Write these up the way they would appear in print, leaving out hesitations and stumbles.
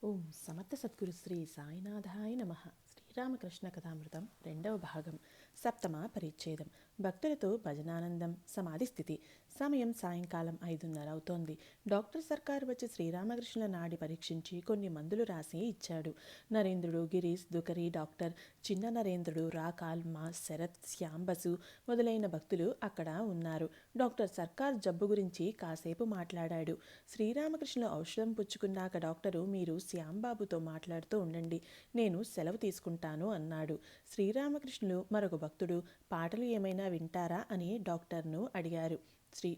ఓం సమర్థ సద్గురు శ్రీ సాయినాథాయ నమ. శ్రీరామకృష్ణ కథామృతం 2వ భాగం. సప్తమ పరిచ్ఛేదం. భక్తులతో భజనానందం. సమాధి స్థితి. సమయం సాయంకాలం 5:30 అవుతోంది. డాక్టర్ సర్కార్ వచ్చి శ్రీరామకృష్ణుల నాడి పరీక్షించి కొన్ని మందులు రాసి ఇచ్చాడు. నరేంద్రుడు, గిరీష్, దుకరి, డాక్టర్, చిన్న నరేంద్రుడు, రాకాల్, మా, శరత్, శ్యాంబసు మొదలైన భక్తులు అక్కడ ఉన్నారు. డాక్టర్ సర్కార్ జబ్బు గురించి కాసేపు మాట్లాడాడు. శ్రీరామకృష్ణుల ఔషధం పుచ్చుకున్నాక డాక్టరు, మీరు శ్యాంబాబుతో మాట్లాడుతూ ఉండండి, నేను సెలవు తీసుకుంటాను అన్నాడు. శ్రీరామకృష్ణులు మరొక భక్తుడు, పాటలు ఏమైనా వింటారా అని డాక్టర్ను అడిగారు.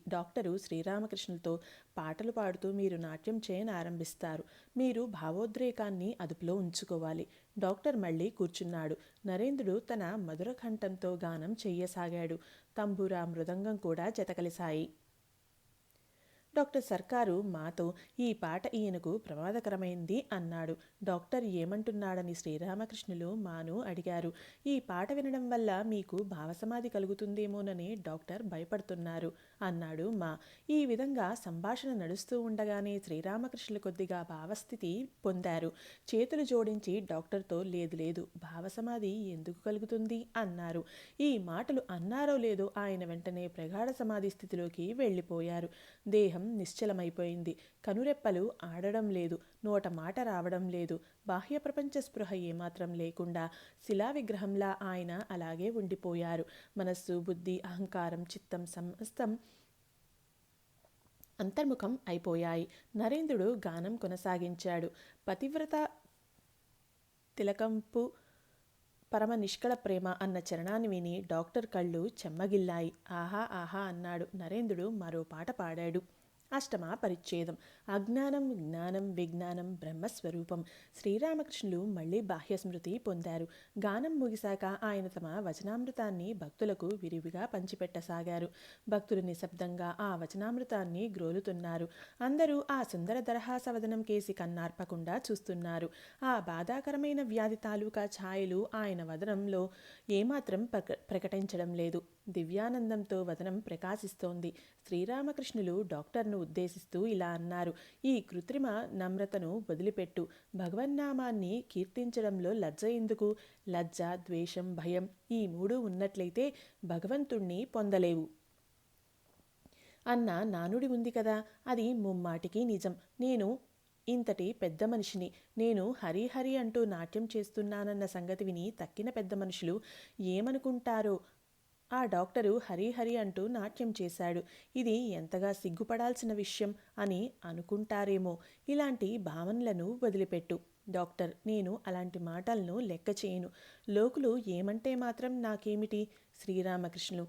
డాక్టరు శ్రీరామకృష్ణులతో, పాటలు పాడుతూ మీరు నాట్యం చేయనారంభిస్తారు. మీరు భావోద్రేకాన్ని అదుపులో ఉంచుకోవాలి. డాక్టర్ మళ్ళీ కూర్చున్నాడు. నరేంద్రుడు తన మధుర కంఠంతో గానం చెయ్యసాగాడు. తంబురా, మృదంగం కూడా జతకలిశాయి. డాక్టర్ సర్కారు మాతో, ఈ పాట ఈయనకు ప్రమాదకరమైంది అన్నాడు. డాక్టర్ ఏమంటున్నాడని శ్రీరామకృష్ణులు మాను అడిగారు. ఈ పాట వినడం వల్ల మీకు భావసమాధి కలుగుతుందేమోనని డాక్టర్ భయపడుతున్నారు అన్నాడు మా. ఈ విధంగా సంభాషణ నడుస్తూ ఉండగానే శ్రీరామకృష్ణులు కొద్దిగా భావస్థితి పొందారు. చేతులు జోడించి డాక్టర్తో, లేదు లేదు, భావసమాధి ఎందుకు కలుగుతుంది అన్నారు. ఈ మాటలు అన్నారో లేదో ఆయన వెంటనే ప్రగాఢ సమాధి స్థితిలోకి వెళ్ళిపోయారు. దేహం నిశ్చలమైపోయింది. కనురెప్పలు ఆడడం లేదు. నోట మాట రావడం లేదు. బాహ్య ప్రపంచ స్పృహ ఏమాత్రం లేకుండా శిలా విగ్రహంలా ఆయన అలాగే ఉండిపోయారు. మనస్సు, బుద్ధి, అహంకారం, చిత్తం సమస్తం అంతర్ముఖం అయిపోయాయి. నరేంద్రుడు గానం కొనసాగించాడు. పతివ్రత తిలకంపు పరమ నిష్కళ ప్రేమ అన్న చరణాన్ని విని డాక్టర్ కళ్ళు చెమ్మగిల్లాయి. ఆహా ఆహా అన్నాడు. నరేంద్రుడు మరో పాట పాడాడు. అష్టమ పరిచ్ఛేదం. అజ్ఞానం, జ్ఞానం, విజ్ఞానం, బ్రహ్మస్వరూపం. శ్రీరామకృష్ణులు మళ్ళీ బాహ్యస్మృతి పొందారు. గానం ముగిశాక ఆయన తమ వచనామృతాన్ని భక్తులకు విరివిగా పంచిపెట్టసాగారు. భక్తులు నిశ్శబ్దంగా ఆ వచనామృతాన్ని గ్రోలుతున్నారు. అందరూ ఆ సుందర దరహాసవదనం కేసి కన్నార్పకుండా చూస్తున్నారు. ఆ బాధాకరమైన వ్యాధి తాలూకా ఛాయలు ఆయన వదనంలో ఏమాత్రం ప్రకటించడం లేదు. దివ్యానందంతో వదనం ప్రకాశిస్తోంది. శ్రీరామకృష్ణులు డాక్టర్ను ఉద్దేశిస్తూ ఇలా అన్నారు. ఈ కృత్రిమ నమ్రతను వదిలిపెట్టు. భగవన్నామాన్ని కీర్తించడంలో లజ్జ ఎందుకు? లజ్జ, ద్వేషం, భయం ఈ మూడు ఉన్నట్లయితే భగవంతుణ్ణి పొందలేవు అన్న నానుడి ఉంది కదా, అది ముమ్మాటికి నిజం. నేను ఇంతటి పెద్ద మనిషిని, నేను హరిహరి అంటూ నాట్యం చేస్తున్నానన్న సంగతి విని తక్కిన పెద్ద మనుషులు ఏమనుకుంటారో. ఆ డాక్టరు హరిహరి అంటూ నాట్యం చేశాడు, ఇది ఎంతగా సిగ్గుపడాల్సిన విషయం అని అనుకుంటారేమో. ఇలాంటి భావనలను వదిలిపెట్టు డాక్టర్. నేను అలాంటి మాటలను లెక్క చేయను. లోకులు ఏమంటే మాత్రం నాకేమిటి? శ్రీరామకృష్ణులు,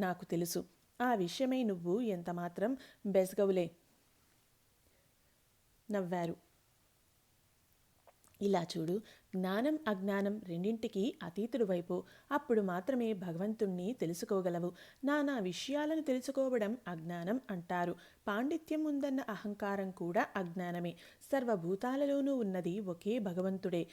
నాకు తెలుసు. ఆ విషయమై నువ్వు ఎంతమాత్రం బెస్గవులే నవ్వారు. ఇలా చూడు, జ్ఞానం అజ్ఞానం రెండింటికి అతీతుడు వైపు. అప్పుడు మాత్రమే భగవంతుణ్ణి తెలుసుకోగలవు. నానా విషయాలను తెలుసుకోవడం అజ్ఞానం అంటారు. పాండిత్యం ఉందన్న అహంకారం కూడా అజ్ఞానమే. సర్వభూతాలలోనూ ఉన్నది ఒకే భగవంతుడే.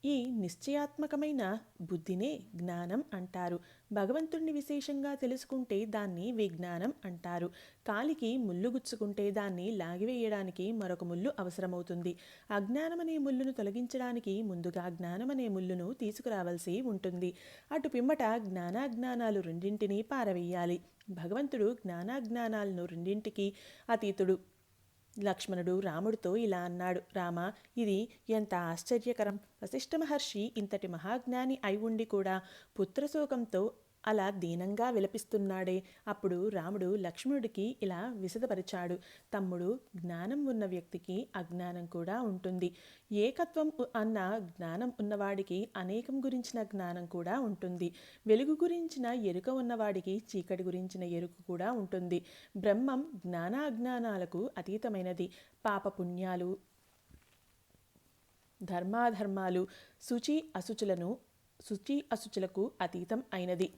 ఈ నిశ్చయాత్మకమైన బుద్ధినే జ్ఞానం అంటారు. భగవంతుణ్ణి విశేషంగా తెలుసుకుంటే దాన్ని విజ్ఞానం అంటారు. కాలికి ముళ్ళు గుచ్చుకుంటే దాన్ని లాగివేయడానికి మరొక ముళ్ళు అవసరమవుతుంది. అజ్ఞానమనే ముళ్ళును తొలగించడానికి ముందుగా జ్ఞానమనే ముళ్ళును తీసుకురావాల్సి ఉంటుంది. అటు పిమ్మట జ్ఞానాజ్ఞానాలు రెండింటినీ పారవేయాలి. భగవంతుడు జ్ఞానాజ్ఞానాలను రెండింటికి అతీతుడు. లక్ష్మణుడు రాముడితో ఇలా అన్నాడు. రామ, ఇది ఎంత ఆశ్చర్యకరం! వశిష్ఠ మహర్షి ఇంతటి మహాజ్ఞాని అయి ఉండి కూడా పుత్రశోకంతో అలా దీనంగా విలపిస్తున్నాడే. అప్పుడు రాముడు లక్ష్మణుడికి ఇలా విశదపరిచాడు. తమ్ముడు, జ్ఞానం ఉన్న వ్యక్తికి అజ్ఞానం కూడా ఉంటుంది. ఏకత్వం అన్న జ్ఞానం ఉన్నవాడికి అనేకం గురించిన జ్ఞానం కూడా ఉంటుంది. వెలుగు గురించిన ఎరుక ఉన్నవాడికి చీకటి గురించిన ఎరుక కూడా ఉంటుంది. బ్రహ్మం జ్ఞానాజ్ఞానాలకు అతీతమైనది. పాపపుణ్యాలు, ధర్మాధర్మాలు, శుచి అశుచులకు అతీతం అయినది.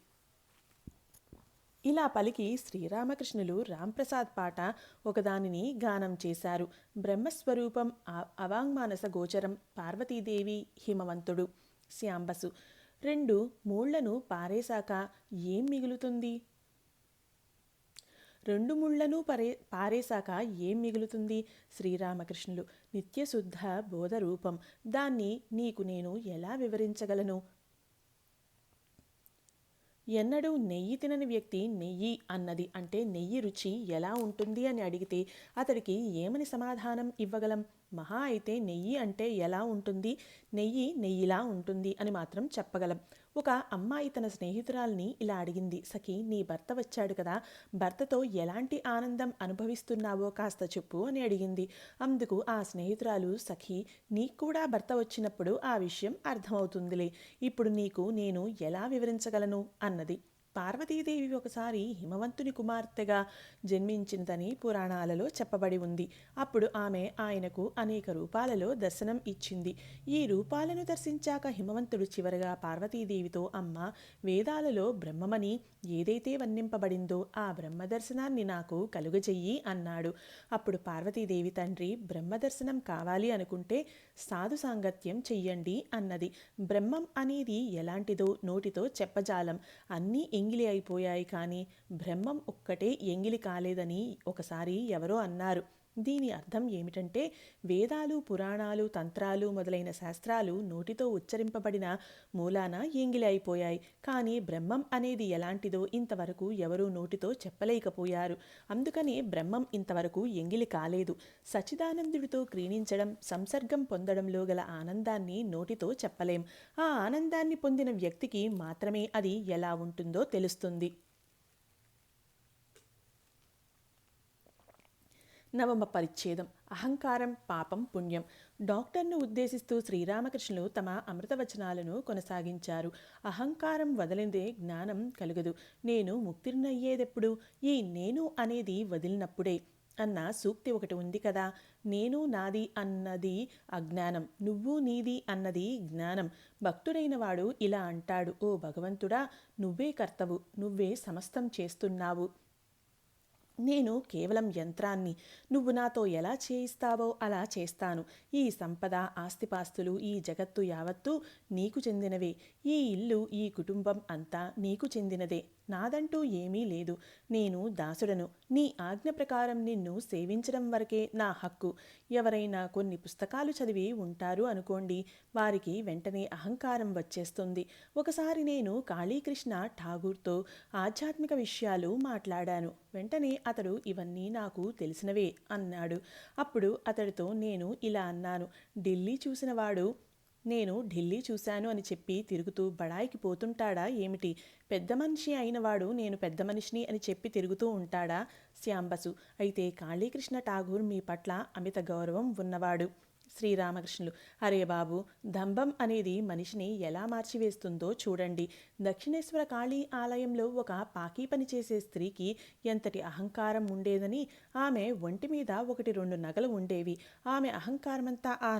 ఇలా పలికి శ్రీరామకృష్ణులు రాంప్రసాద్ పాట ఒకదానిని గానం చేశారు. బ్రహ్మస్వరూపం అవాంగ్మానస గోచరం, పార్వతీదేవి, హిమవంతుడు, శ్యాంబసు. 2 మూళ్లను పారేశాక ఏం మిగులుతుంది? రెండు ముళ్లను పారేశాక ఏం మిగులుతుంది? శ్రీరామకృష్ణులు: నిత్యశుద్ధ బోధ రూపం. దాన్ని నీకు నేను ఎలా వివరించగలను? ఎన్నడూ నెయ్యి తినని వ్యక్తి నెయ్యి అన్నది అంటే నెయ్యి రుచి ఎలా ఉంటుంది అని అడిగితే అతడికి ఏమని సమాధానం ఇవ్వగలం? మహా అయితే నెయ్యి అంటే ఎలా ఉంటుంది, నెయ్యి నెయ్యిలా ఉంటుంది అని మాత్రం చెప్పగలం. ఒక అమ్మాయి తన స్నేహితురాల్ని ఇలా అడిగింది: సఖి, నీ భర్త వచ్చాడు కదా, భర్తతో ఎలాంటి ఆనందం అనుభవిస్తున్నావో కాస్త చెప్పు అని అడిగింది. అందుకు ఆ స్నేహితురాలు: సఖి, నీకు కూడా భర్త వచ్చినప్పుడు ఆ విషయం అర్థమవుతుందిలే, ఇప్పుడు నీకు నేను ఎలా వివరించగలను అన్నది. పార్వతీదేవి ఒకసారి హిమవంతుని కుమార్తెగా జన్మించిందని పురాణాలలో చెప్పబడి ఉంది. అప్పుడు ఆమె ఆయనకు అనేక రూపాలలో దర్శనం ఇచ్చింది. ఈ రూపాలను దర్శించాక హిమవంతుడు చివరగా పార్వతీదేవితో: అమ్మ, వేదాలలో బ్రహ్మమని ఏదైతే వర్ణింపబడిందో ఆ బ్రహ్మ దర్శనాన్ని నాకు కలుగజెయ్యి అన్నాడు. అప్పుడు పార్వతీదేవి: తండ్రి, బ్రహ్మ దర్శనం కావాలి అనుకుంటే సాధు సాంగత్యం చెయ్యండి అన్నది. బ్రహ్మం అనేది ఎలాంటిదో నోటితో చెప్పజాలం. అన్నీ ఎంగిలి అయిపోయాయి, కానీ బ్రహ్మం ఒక్కటే ఎంగిలి కాలేదని ఒకసారి ఎవరో అన్నారు. దీని అర్థం ఏమిటంటే వేదాలు, పురాణాలు, తంత్రాలు మొదలైన శాస్త్రాలు నోటితో ఉచ్చరింపబడిన మూలాన ఎంగిలి అయిపోయాయి, కానీ బ్రహ్మం అనేది ఎలాంటిదో ఇంతవరకు ఎవరూ నోటితో చెప్పలేకపోయారు. అందుకని బ్రహ్మం ఇంతవరకు ఎంగిలి కాలేదు. సచ్చిదానందుడితో క్రీడించడం, సంసర్గం పొందడంలో గల ఆనందాన్ని నోటితో చెప్పలేం. ఆ ఆనందాన్ని పొందిన వ్యక్తికి మాత్రమే అది ఎలా ఉంటుందో తెలుస్తుంది. నవమ పరిచ్ఛేదం: అహంకారం, పాపం, పుణ్యం. డాక్టర్ను ఉద్దేశిస్తూ శ్రీరామకృష్ణులు తమ అమృతవచనాలను కొనసాగించారు. అహంకారం వదిలిందే జ్ఞానం కలుగదు. నేను ముక్తినయ్యేదెప్పుడు? ఈ నేను అనేది వదిలినప్పుడే అన్న సూక్తి ఒకటి ఉంది కదా. నేను నాది అన్నది అజ్ఞానం, నువ్వు నీది అన్నది జ్ఞానం. భక్తుడైన వాడు ఇలా అంటాడు: ఓ భగవంతుడా, నువ్వే కర్తవు, నువ్వే సమస్తం చేస్తున్నావు, నేను కేవలం యంత్రాన్ని, నువ్వు నాతో ఎలా చేయిస్తావో అలా చేస్తాను. ఈ సంపద, ఆస్తిపాస్తులు, ఈ జగత్తు యావత్తూ నీకు చెందినవే. ఈ ఇల్లు, ఈ కుటుంబం అంతా నీకు చెందినదే. నాదంటూ ఏమీ లేదు. నేను దాసుడను. నీ ఆజ్ఞ ప్రకారం నిన్ను సేవించడం వరకే నా హక్కు. ఎవరైనా కొన్ని పుస్తకాలు చదివి ఉంటారు అనుకోండి, వారికి వెంటనే అహంకారం వచ్చేస్తుంది. ఒకసారి నేను కాళీకృష్ణ ఠాగూర్తో ఆధ్యాత్మిక విషయాలు మాట్లాడాను. వెంటనే అతడు ఇవన్నీ నాకు తెలిసినవే అన్నాడు. అప్పుడు అతడితో నేను ఇలా అన్నాను: ఢిల్లీ చూసినవాడు నేను ఢిల్లీ చూశాను అని చెప్పి తిరుగుతూ బడాయికి పోతుంటాడా ఏమిటి? పెద్ద మనిషి అయినవాడు నేను పెద్ద మనిషిని అని చెప్పి తిరుగుతూ ఉంటాడా? శ్యాంబసు: అయితే కాళీకృష్ణ ఠాగూర్ మీ పట్ల అమిత గౌరవం ఉన్నవాడు. శ్రీరామకృష్ణులు: అరే బాబు, దంభం అనేది మనిషిని ఎలా మార్చివేస్తుందో చూడండి. దక్షిణేశ్వర కాళీ ఆలయంలో ఒక పాకీ పని చేసే స్త్రీకి ఎంతటి అహంకారం ఉండేదని. ఆమె ఒంటి మీద 1-2 నగలు ఉండేవి. ఆమె అహంకారమంతా ఆ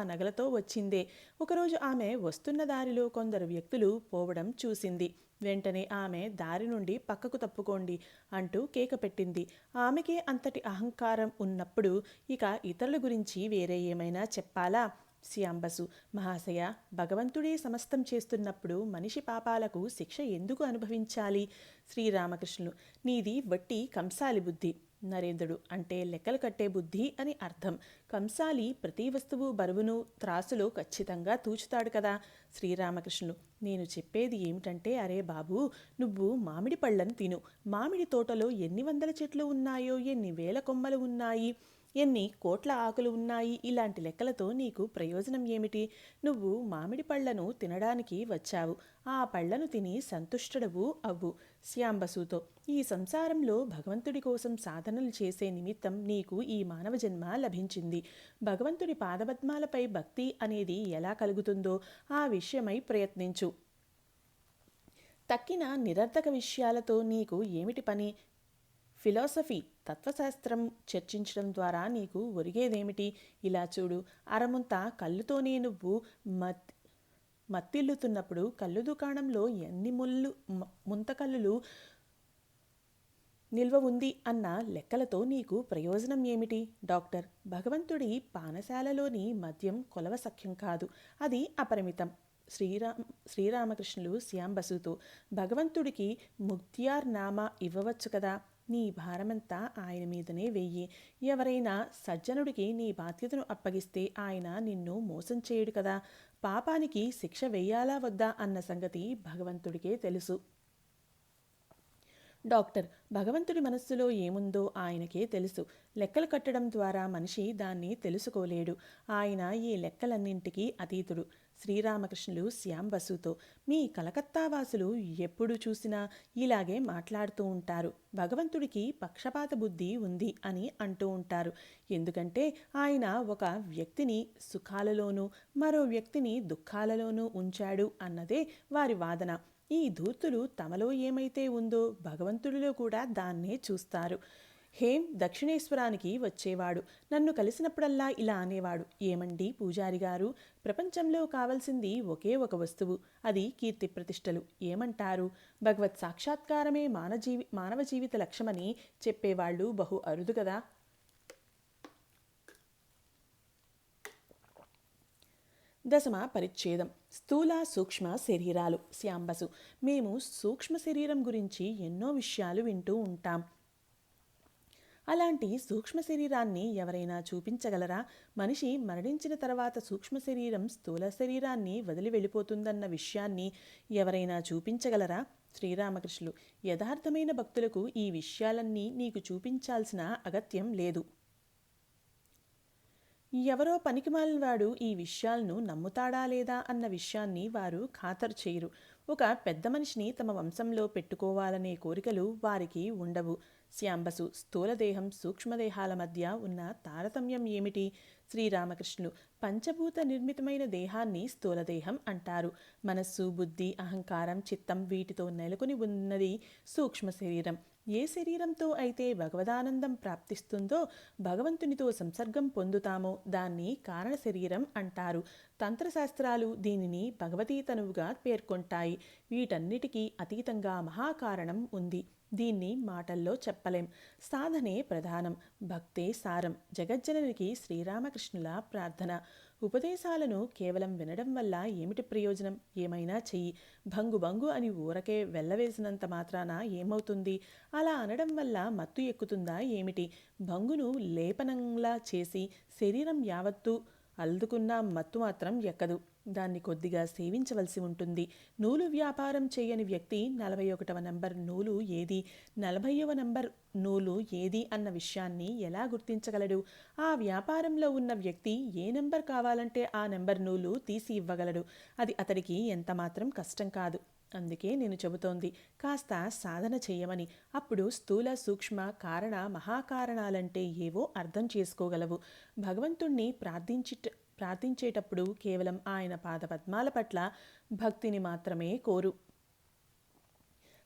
నగలతో వచ్చిందే. ఒకరోజు ఆమె వస్తున్న దారిలో కొందరు వ్యక్తులు పోవడం చూసింది. వెంటనే ఆమె దారి నుండి పక్కకు తప్పుకోండి అంటూ కేక పెట్టింది. ఆమెకే అంతటి అహంకారం ఉన్నప్పుడు ఇక ఇతరుల గురించి వేరే ఏమైనా చెప్పాలా? శ్యాంబసు: మహాశయ, భగవంతుడే సమస్తం చేస్తున్నప్పుడు మనిషి పాపాలకు శిక్ష ఎందుకు అనుభవించాలి? శ్రీరామకృష్ణులు: నీది వట్టి కంసాలి బుద్ధి. నరేంద్రుడు: అంటే లెక్కలు కట్టే బుద్ధి అని అర్థం. కంసాలి ప్రతి వస్తువు బరువును త్రాసులో ఖచ్చితంగా తూచుతాడు కదా. శ్రీరామకృష్ణులు: నేను చెప్పేది ఏమిటంటే, అరే బాబు, నువ్వు మామిడి పళ్ళను తిను. మామిడి తోటలో ఎన్ని వందల చెట్లు ఉన్నాయో, ఎన్ని వేల కొమ్మలు ఉన్నాయి, ఎన్ని కోట్ల ఆకులు ఉన్నాయి, ఇలాంటి లెక్కలతో నీకు ప్రయోజనం ఏమిటి? నువ్వు మామిడి పళ్లను తినడానికి వచ్చావు. ఆ పళ్లను తిని సంతుష్టుడవు అవ్వు. శ్యాంబసుతో: ఈ సంసారంలో భగవంతుడి కోసం సాధనలు చేసే నిమిత్తం నీకు ఈ మానవ జన్మ లభించింది. భగవంతుడి పాదపద్మాలపై భక్తి అనేది ఎలా కలుగుతుందో ఆ విషయమై ప్రయత్నించు. తక్కిన నిరర్ధక విషయాలతో నీకు ఏమిటి పని? ఫిలాసఫీ, తత్వశాస్త్రం చర్చించడం ద్వారా నీకు ఒరిగేదేమిటి? ఇలా చూడు, అరముంత కళ్ళుతోనే నువ్వు మత్తిల్లుతున్నప్పుడు కళ్ళు దుకాణంలో ఎన్ని ముంతకల్లులు నిల్వ ఉంది అన్న లెక్కలతో నీకు ప్రయోజనం ఏమిటి? డాక్టర్: భగవంతుడి పానశాలలోని మద్యం కొలవ సఖ్యం కాదు, అది అపరిమితం. శ్రీరామకృష్ణులు శ్యాంబసుతో, భగవంతుడికి ముక్తియార్ నామా ఇవ్వవచ్చు కదా, నీ భారమంతా ఆయన మీదనే వెయ్యి. ఎవరైనా సజ్జనుడికి నీ బాధ్యతను అప్పగిస్తే ఆయన నిన్ను మోసం చేయడు కదా, పాపానికి శిక్ష వెయ్యాలా వద్దా అన్న సంగతి భగవంతుడికే తెలుసు. డాక్టర్, భగవంతుడి మనస్సులో ఏముందో ఆయనకే తెలుసు. లెక్కలు కట్టడం ద్వారా మనిషి దాన్ని తెలుసుకోలేడు. ఆయన ఈ లెక్కలన్నింటికీ అతీతుడు. శ్రీరామకృష్ణులు శ్యాంబసుతో, మీ కలకత్తా వాసులు ఎప్పుడు చూసినా ఇలాగే మాట్లాడుతూ ఉంటారు. భగవంతుడికి పక్షపాత బుద్ధి ఉంది అని అంటూ ఉంటారు. ఎందుకంటే ఆయన ఒక వ్యక్తిని సుఖాలలోనూ మరో వ్యక్తిని దుఃఖాలలోనూ ఉంచాడు అన్నదే వారి వాదన. ఈ ధూర్తులు తమలో ఏమైతే ఉందో భగవంతుడిలో కూడా దాన్నే చూస్తారు. హేం దక్షిణేశ్వరానికి వచ్చేవాడు. నన్ను కలిసినప్పుడల్లా ఇలా అనేవాడు, ఏమండి పూజారి గారు, ప్రపంచంలో కావలసింది ఒకే ఒక వస్తువు, అది కీర్తి ప్రతిష్టలు. ఏమంటారు? భగవత్ సాక్షాత్కారమే మానవ జీవిత లక్ష్యమని చెప్పేవాళ్ళు బహు అరుదు కదా. దశమ పరిచ్ఛేదం. స్థూల సూక్ష్మ శరీరాలు. శ్యాంబసు, మేము సూక్ష్మ శరీరం గురించి ఎన్నో విషయాలు వింటూ ఉంటాం. అలాంటి సూక్ష్మ శరీరాన్ని ఎవరైనా చూపించగలరా? మనిషి మరణించిన తర్వాత సూక్ష్మ శరీరం స్థూల శరీరాన్ని వదిలి వెళ్ళిపోతుందన్న విషయాన్ని ఎవరైనా చూపించగలరా? శ్రీరామకృష్ణులు, యథార్థమైన భక్తులకు ఈ విషయాలన్నీ నీకు చూపించాల్సిన అగత్యం లేదు. ఎవరో పనికిమాలినవాడు ఈ విషయాలను నమ్ముతాడా లేదా అన్న విషయాన్ని వారు ఖాతరు చేయరు. ఒక పెద్ద మనిషిని తమ వంశంలో పెట్టుకోవాలనే కోరికలు వారికి ఉండవు. శ్యాంబసు, స్థూలదేహం సూక్ష్మదేహాల మధ్య ఉన్న తారతమ్యం ఏమిటి? శ్రీరామకృష్ణులు, పంచభూత నిర్మితమైన దేహాన్ని స్థూలదేహం అంటారు. మనస్సు, బుద్ధి, అహంకారం, చిత్తం వీటితో నెలకొని ఉన్నది సూక్ష్మ శరీరం. ఏ శరీరంతో అయితే భగవదానందం ప్రాప్తిస్తుందో, భగవంతునితో సంసర్గం పొందుతామో దాన్ని కారణ శరీరం అంటారు. తంత్రశాస్త్రాలు దీనిని భగవతీతనువుగా పేర్కొంటాయి. వీటన్నిటికీ అతీతంగా మహాకారణం ఉంది. దీన్ని మాటల్లో చెప్పలేం. సాధనే ప్రధానం, భక్తే సారం. జగజ్జననికి శ్రీరామకృష్ణుల ప్రార్థన. ఉపదేశాలను కేవలం వినడం వల్ల ఏమిటి ప్రయోజనం? ఏమైనా చెయ్యి. భంగు భంగు అని ఊరకే వెళ్ళవేసినంత మాత్రాన ఏమవుతుంది? అలా అనడం వల్ల మత్తు ఎక్కుతుందా ఏమిటి? భంగును లేపనంలా చేసి శరీరం యావత్తు అల్దుకున్న మత్తు మాత్రం ఎక్కదు. దాన్ని కొద్దిగా సేవించవలసి ఉంటుంది. నూలు వ్యాపారం చేయని వ్యక్తి 41వ నంబర్ నూలు ఏది, 40వ నంబర్ నూలు ఏది అన్న విషయాన్ని ఎలా గుర్తించగలడు? ఆ వ్యాపారంలో ఉన్న వ్యక్తి ఏ నెంబర్ కావాలంటే ఆ నెంబర్ నూలు తీసి ఇవ్వగలడు. అది అతడికి ఎంతమాత్రం కష్టం కాదు. అందుకే నేను చెబుతోంది, కాస్త సాధన చేయమని. అప్పుడు స్థూల సూక్ష్మ కారణ మహాకారణాలంటే ఏవో అర్థం చేసుకోగలవు. భగవంతుణ్ణి ప్రార్థించేటప్పుడు కేవలం ఆయన పాదపద్మాల పట్ల భక్తిని మాత్రమే కోరు.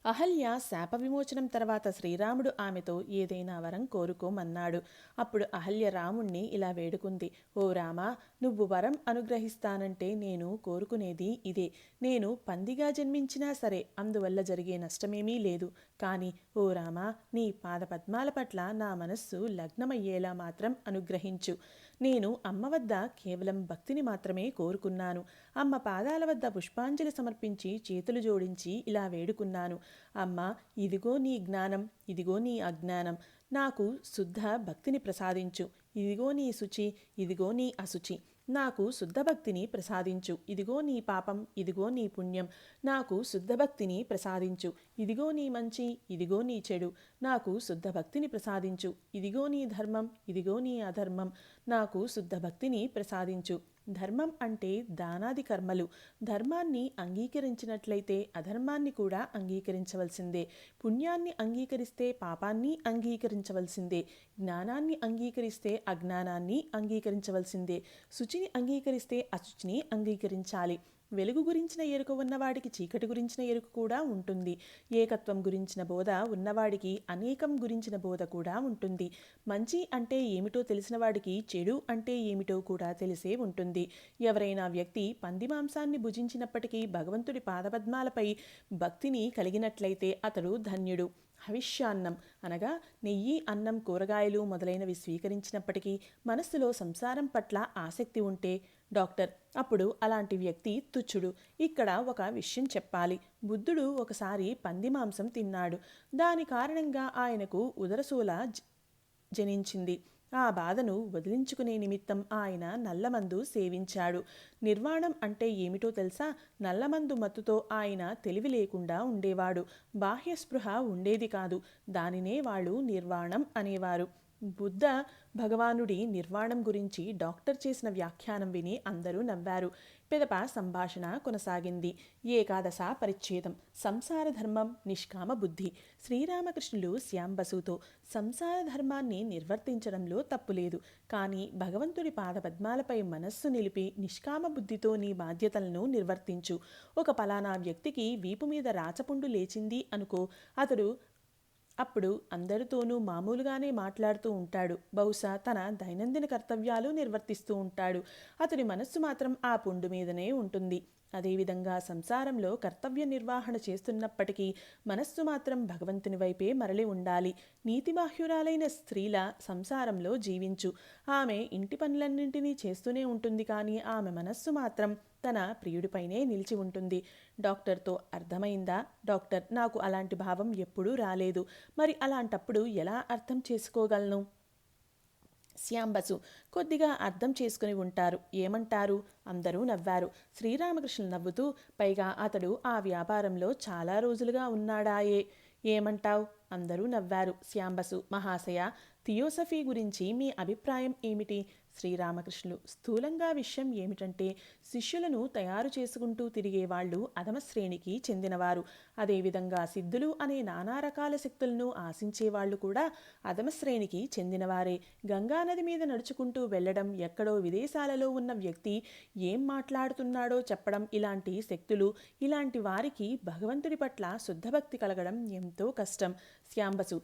అహల్య శాప విమోచనం తర్వాత శ్రీరాముడు ఆమెతో ఏదైనా వరం కోరుకోమన్నాడు. అప్పుడు అహల్య రాముణ్ణి ఇలా వేడుకుంది, ఓ రామా, నువ్వు వరం అనుగ్రహిస్తానంటే నేను కోరుకునేది ఇదే. నేను పందిగా జన్మించినా సరే అందువల్ల జరిగే నష్టమేమీ లేదు. కానీ ఓ రామా, నీ పాదపద్మాల పట్ల నా మనస్సు లగ్నమయ్యేలా మాత్రం అనుగ్రహించు. నేను అమ్మ వద్ద కేవలం భక్తిని మాత్రమే కోరుకున్నాను. అమ్మ పాదాల వద్ద పుష్పాంజలి సమర్పించి చేతులు జోడించి ఇలా వేడుకున్నాను, అమ్మ, ఇదిగో నీ జ్ఞానం, ఇదిగో నీ అజ్ఞానం, నాకు శుద్ధ భక్తిని ప్రసాదించు. ఇదిగో నీ శుచి, ఇదిగో నీ అశుచి, నాకు శుద్ధ భక్తిని ప్రసాదించు. ఇదిగో నీ పాపం, ఇదిగో నీ పుణ్యం, నాకు శుద్ధ భక్తిని ప్రసాదించు. ఇదిగో నీ మంచి, ఇదిగో నీ చెడు, నాకు శుద్ధ భక్తిని ప్రసాదించు. ఇదిగో నీ ధర్మం, ఇదిగో నీ అధర్మం, నాకు శుద్ధ భక్తిని ప్రసాదించు. ధర్మం అంటే దానాది కర్మలు. ధర్మాన్ని అంగీకరించినట్లయితే అధర్మాన్ని కూడా అంగీకరించవలసిందే. పుణ్యాన్ని అంగీకరిస్తే పాపాన్ని అంగీకరించవలసిందే. జ్ఞానాన్ని అంగీకరిస్తే అజ్ఞానాన్ని అంగీకరించవలసిందే. శుచిని అంగీకరిస్తే అశుచిని అంగీకరించాలి. వెలుగు గురించిన ఎరుక ఉన్నవాడికి చీకటి గురించిన ఎరుక కూడా ఉంటుంది. ఏకత్వం గురించిన బోధ ఉన్నవాడికి అనేకం గురించిన బోధ కూడా ఉంటుంది. మంచి అంటే ఏమిటో తెలిసిన వాడికి చెడు అంటే ఏమిటో కూడా తెలిసే ఉంటుంది. ఎవరైనా వ్యక్తి పంది మాంసాన్ని భుజించినప్పటికీ భగవంతుడి పాదపద్మాలపై భక్తిని కలిగినట్లయితే అతడు ధన్యుడు. హవిష్యాన్నం అనగా నెయ్యి, అన్నం, కూరగాయలు మొదలైనవి స్వీకరించినప్పటికీ మనస్సులో సంసారం పట్ల ఆసక్తి ఉంటే డాక్టర్ అప్పుడు అలాంటి వ్యక్తి తుచ్చుడు. ఇక్కడ ఒక విషయం చెప్పాలి. బుద్ధుడు ఒకసారి పంది మాంసం తిన్నాడు. దాని కారణంగా ఆయనకు ఉదరశూల జనించింది. ఆ బాధను వదిలించుకునే నిమిత్తం ఆయన నల్లమందు సేవించాడు. నిర్వాణం అంటే ఏమిటో తెలుసా? నల్లమందు మత్తుతో ఆయన తెలివి లేకుండా ఉండేవాడు. బాహ్య స్పృహ ఉండేది కాదు. దానినే వాళ్ళు నిర్వాణం అనేవారు. బుద్ధ భగవానుడి నిర్వాణం గురించి డాక్టర్ చేసిన వ్యాఖ్యానం విని అందరూ నవ్వారు. పిదప సంభాషణ కొనసాగింది. ఏకాదశ పరిచ్ఛేదం. సంసార ధర్మం నిష్కామ బుద్ధి. శ్రీరామకృష్ణులు శ్యాంబసుతో సంసార ధర్మాన్ని నిర్వర్తించడంలో తప్పులేదు, కానీ భగవంతుడి పాదపద్మాలపై మనస్సు నిలిపి నిష్కామ బుద్ధితో నీ బాధ్యతలను నిర్వర్తించు. ఒక పలానా వ్యక్తికి వీపు మీద రాచపుండు లేచింది అనుకో, అప్పుడు అందరితోనూ మామూలుగానే మాట్లాడుతూ ఉంటాడు. బహుశా తన దైనందిన కర్తవ్యాలు నిర్వర్తిస్తూ ఉంటాడు. అతని మనస్సు మాత్రం ఆ పుండు మీదనే ఉంటుంది. అదేవిధంగా సంసారంలో కర్తవ్య నిర్వహణ చేస్తున్నప్పటికీ మనస్సు మాత్రం భగవంతుని వైపే మరలి ఉండాలి. నీతిబాహ్యురాలైన స్త్రీల సంసారంలో జీవించు. ఆమె ఇంటి పనులన్నింటినీ చేస్తూనే ఉంటుంది, కానీ ఆమె మనస్సు మాత్రం తన ప్రియుడిపైనే నిలిచి ఉంటుంది. డాక్టర్తో అర్థమైందా? డాక్టర్: నాకు అలాంటి భావం ఎప్పుడూ రాలేదు. మరి అలాంటప్పుడు ఎలా అర్థం చేసుకోగలను? శ్యాంబసు: కొద్దిగా అర్థం చేసుకుని ఉంటారు. ఏమంటారు? అందరూ నవ్వారు. శ్రీరామకృష్ణులు నవ్వుతూ, పైగా అతడు ఆ వ్యాపారంలో చాలా రోజులుగా ఉన్నాడాయే. ఏమంటావ్? అందరూ నవ్వారు. శ్యాంబసు: మహాశయ, థియోసఫీ గురించి మీ అభిప్రాయం ఏమిటి? శ్రీరామకృష్ణులు: స్థూలంగా విషయం ఏమిటంటే, శిష్యులను తయారు చేసుకుంటూ తిరిగేవాళ్లు అధమశ్రేణికి చెందినవారు. అదేవిధంగా సిద్ధులు అనే నానా రకాల శక్తులను ఆశించేవాళ్లు కూడా అధమశ్రేణికి చెందినవారే. గంగానది మీద నడుచుకుంటూ వెళ్లడం, ఎక్కడో విదేశాలలో ఉన్న వ్యక్తి ఏం మాట్లాడుతున్నాడో చెప్పడం, ఇలాంటి శక్తులు, ఇలాంటి వారికి భగవంతుడి పట్ల శుద్ధభక్తి కలగడం ఎంతో కష్టం. శ్యాంబసు: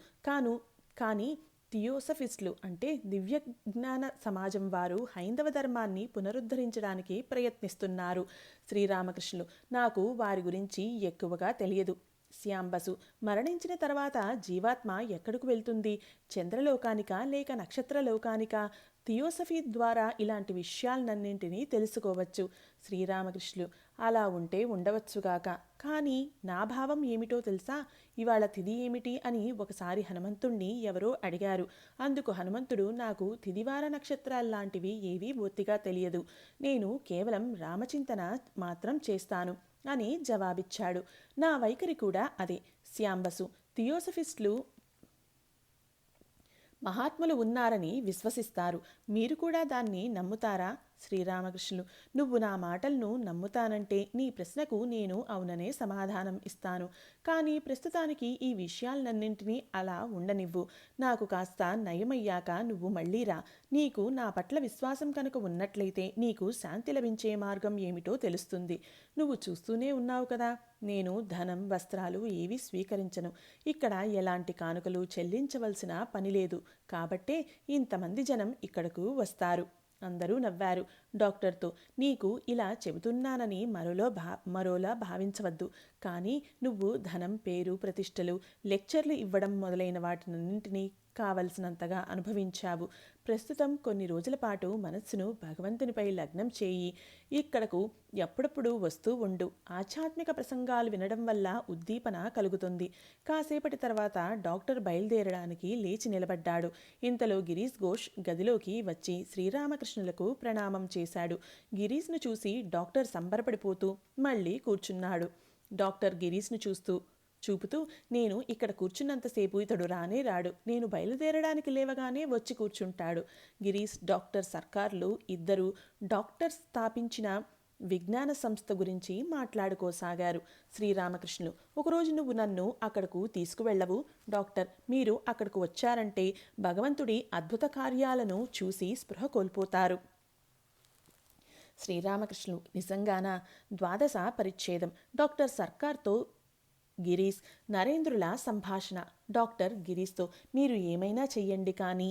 కానీ థియోసఫిస్టులు అంటే దివ్య జ్ఞాన సమాజం వారు హైందవ ధర్మాన్ని పునరుద్ధరించడానికి ప్రయత్నిస్తున్నారు. శ్రీరామకృష్ణులు: నాకు వారి గురించి ఎక్కువగా తెలియదు. శ్యాంబసు: మరణించిన తర్వాత జీవాత్మ ఎక్కడకు వెళ్తుంది? చంద్రలోకానికా లేక నక్షత్రలోకానికా? థియోసఫీ ద్వారా ఇలాంటి విషయాలన్నింటినీ తెలుసుకోవచ్చు. శ్రీరామకృష్ణులు: అలా ఉంటే ఉండవచ్చుగాక, కానీ నా భావం ఏమిటో తెలుసా? ఇవాళ తిథి ఏమిటి అని ఒకసారి హనుమంతుణ్ణి ఎవరో అడిగారు. అందుకు హనుమంతుడు, నాకు తిథివార నక్షత్రాల్లాంటివి ఏవీ బొత్తిగా తెలియదు. నేను కేవలం రామచింతన మాత్రం చేస్తాను అని జవాబిచ్చాడు. నా వైఖరి కూడా అదే. శ్యాంబసు: థియోసఫిస్టులు మహాత్ములు ఉన్నారని విశ్వసిస్తారు. మీరు కూడా దాన్ని నమ్ముతారా? శ్రీరామకృష్ణులు: నువ్వు నా మాటలను నమ్ముతానంటే నీ ప్రశ్నకు నేను అవుననే సమాధానం ఇస్తాను. కానీ ప్రస్తుతానికి ఈ విషయాలన్నింటినీ అలా ఉండనివ్వు. నాకు కాస్త నయమయ్యాక నువ్వు మళ్ళీ రా. నీకు నా పట్ల విశ్వాసం కనుక ఉన్నట్లయితే నీకు శాంతి లభించే మార్గం ఏమిటో తెలుస్తుంది. నువ్వు చూస్తూనే ఉన్నావు కదా, నేను ధనం, వస్త్రాలు ఏవీ స్వీకరించను. ఇక్కడ ఎలాంటి కానుకలు చెల్లించవలసిన పని లేదు. కాబట్టే ఇంతమంది జనం ఇక్కడకు వస్తారు. అందరూ నవ్వారు. డాక్టర్తో, నీకు ఇలా చెబుతున్నానని మరోలా భావించవద్దు. కానీ నువ్వు ధనం, పేరు, ప్రతిష్టలు, లెక్చర్లు ఇవ్వడం మొదలైన వాటినన్నింటినీ కావలసినంతగా అనుభవించావు. ప్రస్తుతం కొన్ని రోజుల పాటు మనస్సును భగవంతునిపై లగ్నం చేయి. ఇక్కడకు ఎప్పుడప్పుడు వస్తూ ఉండు. ఆధ్యాత్మిక ప్రసంగాలు వినడం వల్ల ఉద్దీపన కలుగుతుంది. కాసేపటి తర్వాత డాక్టర్ బయలుదేరడానికి లేచి నిలబడ్డాడు. ఇంతలో గిరీష్ ఘోష్ గదిలోకి వచ్చి శ్రీరామకృష్ణులకు ప్రణామం చేశాడు. గిరీష్ను చూసి డాక్టర్ సంబరపడిపోతూ మళ్ళీ కూర్చున్నాడు. డాక్టర్ గిరీష్ను చూపుతూ, నేను ఇక్కడ కూర్చున్నంతసేపు ఇతడు రానే రాడు. నేను బయలుదేరడానికి లేవగానే వచ్చి కూర్చుంటాడు. గిరీష్, డాక్టర్ సర్కార్లు ఇద్దరు డాక్టర్ స్థాపించిన విజ్ఞాన సంస్థ గురించి మాట్లాడుకోసాగారు. శ్రీరామకృష్ణులు: ఒకరోజు నువ్వు నన్ను అక్కడకు తీసుకువెళ్ళవు? డాక్టర్: మీరు అక్కడకు వచ్చారంటే భగవంతుడి అద్భుత కార్యాలను చూసి స్పృహ కోల్పోతారు. శ్రీరామకృష్ణులు: నిజంగానా? ద్వాదశ పరిచ్ఛేదం. డాక్టర్ సర్కార్తో గిరీష్, నరేంద్రుల సంభాషణ. డాక్టర్ గిరీష్తో: మీరు ఏమైనా చెయ్యండి, కానీ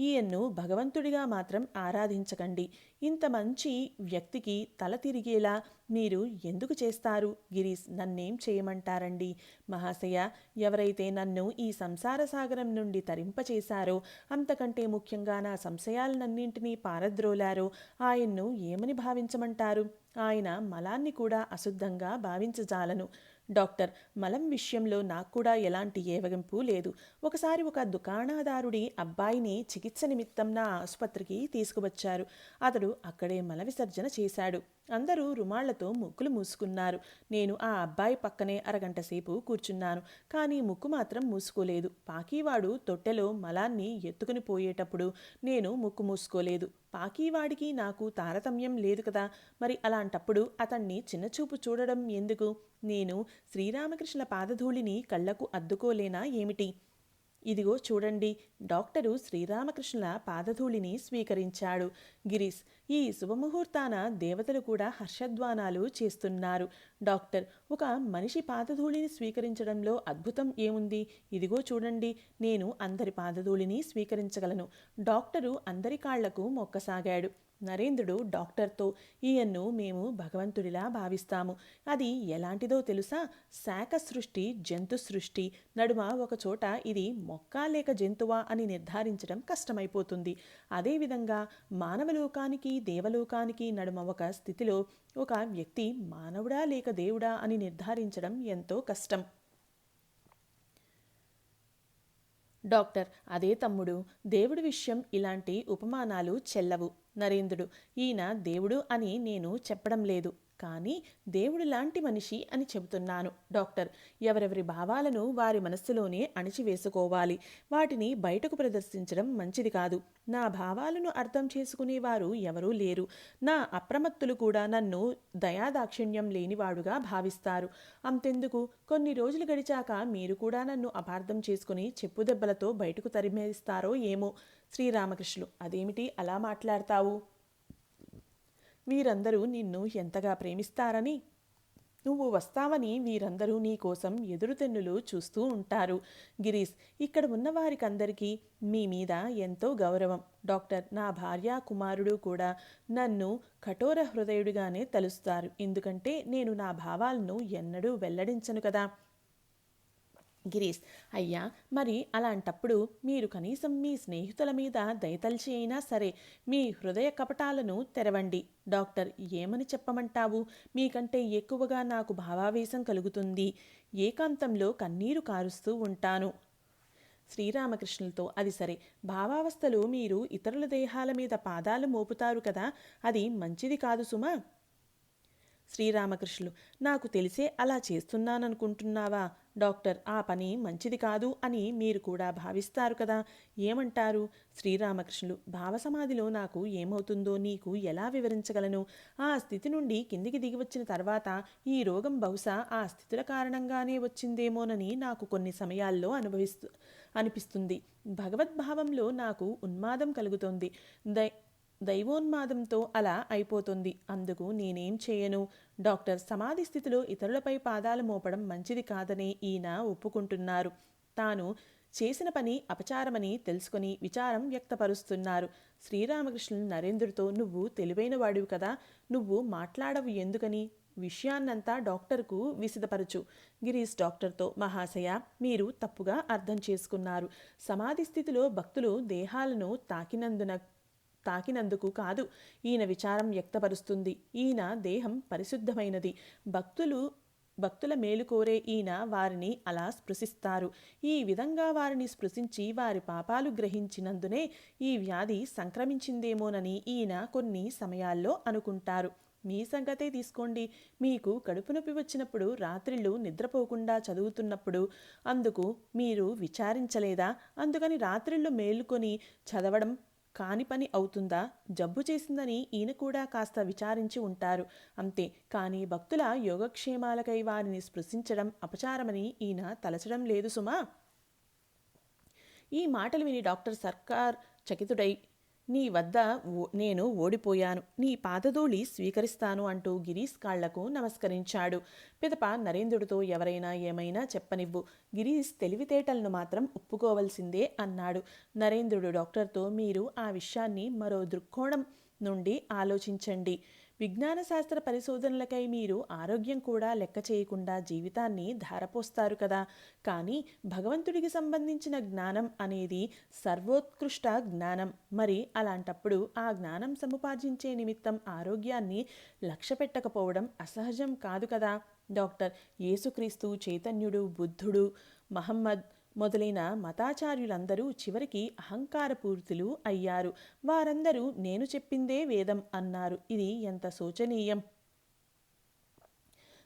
ఈయన్ను భగవంతుడిగా మాత్రం ఆరాధించకండి. ఇంత మంచి వ్యక్తికి తల తిరిగేలా మీరు ఎందుకు చేస్తారు? గిరీష్, నన్నేం చేయమంటారండి మహాశయ? ఎవరైతే నన్ను ఈ సంసార సాగరం నుండి తరింపచేశారో, అంతకంటే ముఖ్యంగా నా సంశయాలన్నింటినీ పారద్రోలారో ఆయన్ను ఏమని భావించమంటారు? ఆయన మలాన్ని కూడా అశుద్ధంగా భావించజాలను. డాక్టర్, మలం విషయంలో నాకు కూడా ఎలాంటి ఏవగింపు లేదు. ఒకసారి ఒక దుకాణదారుడి అబ్బాయిని చికిత్స నిమిత్తం నా ఆసుపత్రికి తీసుకువచ్చారు. అతడు అక్కడే మల విసర్జన చేశాడు. అందరూ రుమాళ్లతో ముక్కులు మూసుకున్నారు. నేను ఆ అబ్బాయి పక్కనే అరగంట సేపు కూర్చున్నాను. కానీ ముక్కు మాత్రం మూసుకోలేదు. పాకీవాడు తొట్టెలో మలాన్ని ఎత్తుకుని పోయేటప్పుడు నేను ముక్కు మూసుకోలేదు. పాకీవాడికి నాకు తారతమ్యం లేదు కదా. మరి అలాంటప్పుడు అతన్ని చిన్నచూపు చూడడం ఎందుకు? నేను శ్రీరామకృష్ణుల పాదధూళిని కళ్లకు అద్దుకోలేనా ఏమిటి? ఇదిగో చూడండి. డాక్టరు శ్రీరామకృష్ణుల పాదధూళిని స్వీకరించాడు. గిరీష్, ఈ శుభముహూర్తాన దేవతలు కూడా హర్షధ్వానాలు చేస్తున్నారు. డాక్టర్, ఒక మనిషి పాదధూళిని స్వీకరించడంలో అద్భుతం ఏముంది? ఇదిగో చూడండి, నేను అందరి పాదధూళిని స్వీకరించగలను. డాక్టరు అందరి కాళ్లకు మొక్కసాగాడు. నరేంద్రుడు డాక్టర్తో, ఈయన్ను మేము భగవంతుడిలా భావిస్తాము. అది ఎలాంటిదో తెలుసా? శాఖ సృష్టి, జంతు సృష్టి నడుమ ఒకచోట ఇది మొక్క లేక జంతువా అని నిర్ధారించడం కష్టమైపోతుంది. అదేవిధంగా మానవలోకానికి దేవలోకానికి నడుమ ఒక స్థితిలో ఒక వ్యక్తి మానవుడా లేక దేవుడా అని నిర్ధారించడం ఎంతో కష్టం. డాక్టర్, అదే తమ్ముడు, దేవుడి విషయం ఇలాంటి ఉపమానాలు చెల్లవు. నరేంద్రుడు, ఈయన దేవుడు అని నేను చెప్పడం లేదు, కానీ దేవుడు లాంటి మనిషి అని చెబుతున్నాను. డాక్టర్, ఎవరెవరి భావాలను వారి మనస్సులోనే అణిచివేసుకోవాలి. వాటిని బయటకు ప్రదర్శించడం మంచిది కాదు. నా భావాలను అర్థం చేసుకునేవారు ఎవరూ లేరు. నా అప్రమత్తులు కూడా నన్ను దయాదాక్షిణ్యం లేనివాడుగా భావిస్తారు. అంతెందుకు, కొన్ని రోజులు గడిచాక మీరు కూడా నన్ను అపార్థం చేసుకుని చెప్పుదెబ్బలతో బయటకు తరిమేస్తారో ఏమో. శ్రీరామకృష్ణులు, అదేమిటి అలా మాట్లాడతావు? వీరందరూ నిన్ను ఎంతగా ప్రేమిస్తారని, నువ్వు వస్తావని వీరందరూ నీ కోసం ఎదురుతెన్నులు చూస్తూ ఉంటారు. గిరీష్, ఇక్కడ ఉన్న వారికందరికీ మీ మీద ఎంతో గౌరవం. డాక్టర్, నా భార్య కుమారుడు కూడా నన్ను కఠోర హృదయుడిగానే తలుస్తారు. ఎందుకంటే నేను నా భావాలను ఎన్నడూ వెల్లడించను కదా. గిరీష్, అయ్యా, మరి అలాంటప్పుడు మీరు కనీసం మీ స్నేహితుల మీద దయతల్చి అయినా సరే మీ హృదయ కపటాలను తెరవండి. డాక్టర్, ఏమని చెప్పమంటావు? మీకంటే ఎక్కువగా నాకు భావావేశం కలుగుతుంది. ఏకాంతంలో కన్నీరు కారుస్తూ ఉంటాను. శ్రీరామకృష్ణులతో, అది సరే, భావావస్థలో మీరు ఇతరుల దేహాల మీద పాదాలు మోపుతారు కదా, అది మంచిది కాదు సుమా. శ్రీరామకృష్ణులు, నాకు తెలిసే అలా చేస్తున్నాననుకుంటున్నావా? డాక్టర్, ఆ పని మంచిది కాదు అని మీరు కూడా భావిస్తారు కదా, ఏమంటారు? శ్రీరామకృష్ణులు, భావసమాధిలో నాకు ఏమవుతుందో నీకు ఎలా వివరించగలను? ఆ స్థితి నుండి కిందికి దిగివచ్చిన తర్వాత ఈ రోగం బహుశా ఆ స్థితుల కారణంగానే వచ్చిందేమోనని నాకు కొన్ని సమయాల్లో అనిపిస్తుంది. భగవద్భావంలో నాకు ఉన్మాదం కలుగుతోంది. దైవోన్మాదంతో అలా అయిపోతుంది. అందుకు నేనేం చేయను? డాక్టర్, సమాధి స్థితిలో ఇతరులపై పాదాలు మోపడం మంచిది కాదని ఈయన ఒప్పుకుంటున్నారు. తాను చేసిన పని అపచారమని తెలుసుకుని విచారం వ్యక్తపరుస్తున్నారు. శ్రీరామకృష్ణులు నరేంద్రుడితో, నువ్వు తెలివైన వాడివి కదా, నువ్వు మాట్లాడవు ఎందుకని? విషయాన్నంతా డాక్టర్కు విశదపరచు. గిరీష్ డాక్టర్తో, మహాశయ, మీరు తప్పుగా అర్థం చేసుకున్నారు. సమాధి స్థితిలో భక్తులు దేహాలను తాకినందుకు కాదు ఈయన విచారం వ్యక్తపరుస్తుంది. ఈయన దేహం పరిశుద్ధమైనది. భక్తుల మేలు కోరే ఈయన వారిని అలా స్పృశిస్తారు. ఈ విధంగా వారిని స్పృశించి వారి పాపాలు గ్రహించినందునే ఈ వ్యాధి సంక్రమించిందేమోనని ఈయన కొన్ని సమయాల్లో అనుకుంటారు. మీ సంగతే తీసుకోండి. మీకు కడుపు నొప్పి వచ్చినప్పుడు రాత్రిళ్ళు నిద్రపోకుండా చదువుతున్నప్పుడు అందుకు మీరు విచారించలేదా? అందుకని రాత్రిళ్ళు మేలుకొని చదవడం కాని పని అవుతుందా? జబ్బు చేసిందని ఈయన కూడా కాస్త విచారించి ఉంటారు, అంతే. కానీ భక్తుల యోగక్షేమాలకై వారిని స్పృశించడం అపచారమని ఈయన తలచడం లేదు సుమా. ఈ మాటలు విని డాక్టర్ సర్కార్ చకితుడై, నీ వద్ద నేను ఓడిపోయాను, నీ పాదధూళి స్వీకరిస్తాను అంటూ గిరీష్ కాళ్లకు నమస్కరించాడు. పిదప నరేంద్రుడితో ఎవరైనా ఏమైనా చెప్పనివ్వు, గిరీష్ తెలివితేటలను మాత్రం ఒప్పుకోవలసిందే అన్నాడు. నరేంద్రుడు డాక్టర్తో, మీరు ఆ విషయాన్ని మరో దృక్కోణం నుండి ఆలోచించండి. విజ్ఞాన శాస్త్ర పరిశోధనలకై మీరు ఆరోగ్యం కూడా లెక్క చేయకుండా జీవితాన్ని ధారపోస్తారు కదా. కానీ భగవంతుడికి సంబంధించిన జ్ఞానం అనేది సర్వోత్కృష్ట జ్ఞానం. మరి అలాంటప్పుడు ఆ జ్ఞానం సముపార్జించే నిమిత్తం ఆరోగ్యాన్ని లక్ష్య పెట్టకపోవడం అసహజం కాదు కదా. డాక్టర్, యేసుక్రీస్తు, చైతన్యుడు, బుద్ధుడు, మహమ్మద్ మొదలైన మతాచార్యులందరూ చివరికి అహంకారపూరితులు అయ్యారు. వారందరూ నేను చెప్పిందే వేదం అన్నారు. ఇది ఎంత శోచనీయం.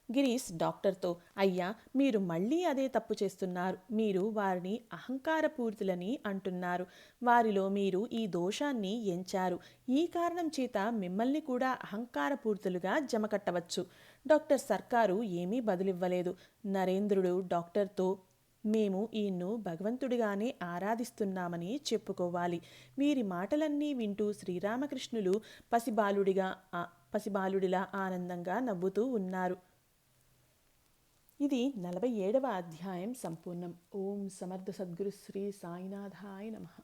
గిరీష్ డాక్టర్తో, అయ్యా, మీరు మళ్ళీ అదే తప్పు చేస్తున్నారు. మీరు వారిని అహంకారపూరితులని అంటున్నారు. వారిలో మీరు ఈ దోషాన్ని ఎంచారు. ఈ కారణం చేత మిమ్మల్ని కూడా అహంకారపూరితులుగా జమకట్టవచ్చు. డాక్టర్ సర్కారు ఏమీ బదులివ్వలేదు. నరేంద్రుడు డాక్టర్తో, మేము ఈయన్ను భగవంతుడిగానే ఆరాధిస్తున్నామని చెప్పుకోవాలి. వీరి మాటలన్నీ వింటూ శ్రీరామకృష్ణులు పసిబాలుడిలా ఆనందంగా నవ్వుతూ ఉన్నారు. ఇది 47వ అధ్యాయం సంపూర్ణం. ఓం సమర్థ సద్గురు శ్రీ సాయినాథాయ నమః.